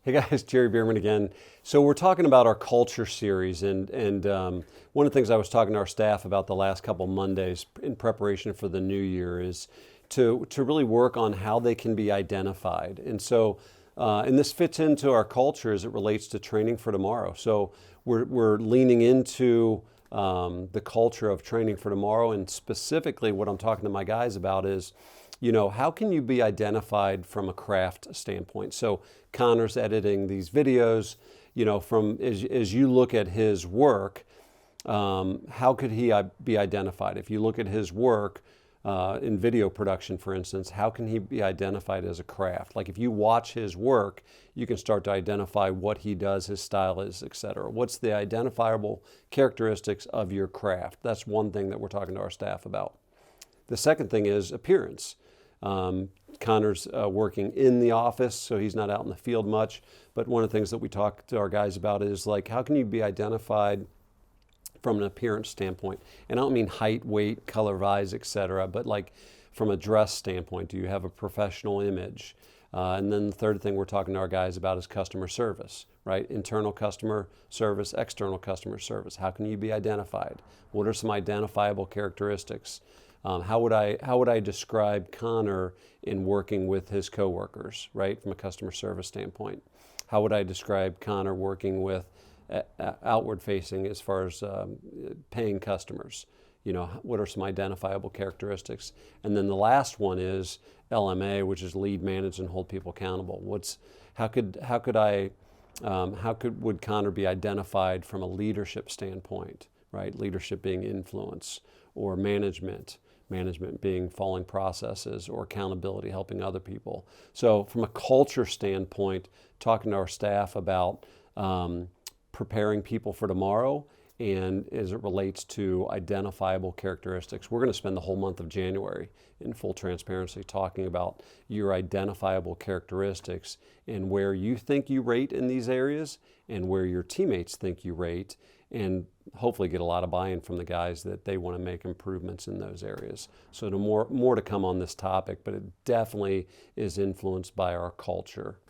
Hey guys, Jerry Bierman again. So we're talking about our culture series, and one of the things I was talking to our staff about the last couple Mondays in preparation for the new year is to really work on how they can be identified. And this fits into our culture as it relates to training for tomorrow. So we're leaning into the culture of training for tomorrow, and specifically what I'm talking to my guys about is, how can you be identified from a craft standpoint? So Connor's editing these videos, from as you look at his work, how could he be identified? If you look at his work in video production, for instance, how can he be identified as a craft? Like if you watch his work, you can start to identify what he does, his style is, etc. What's the identifiable characteristics of your craft? That's one thing that we're talking to our staff about. The second thing is appearance. Connor's working in the office, so he's not out in the field much. But one of the things that we talk to our guys about is like, how can you be identified from an appearance standpoint? And I don't mean height, weight, color of eyes, etc., but like from a dress standpoint, do you have a professional image? And then the third thing we're talking to our guys about is customer service, right? Internal customer service, external customer service. How can you be identified? What are some identifiable characteristics? How would I describe Connor in working with his coworkers, right, from a customer service standpoint? How would I describe Connor working with outward facing as far as paying customers? What are some identifiable characteristics? And then the last one is LMA, which is lead, manage, and hold people accountable. Would Connor be identified from a leadership standpoint, right? Leadership being influence, or management being following processes, or accountability, helping other people. So from a culture standpoint, talking to our staff about preparing people for tomorrow, and as it relates to identifiable characteristics. We're going to spend the whole month of January in full transparency talking about your identifiable characteristics and where you think you rate in these areas and where your teammates think you rate, and hopefully get a lot of buy-in from the guys that they want to make improvements in those areas. So more to come on this topic, but it definitely is influenced by our culture.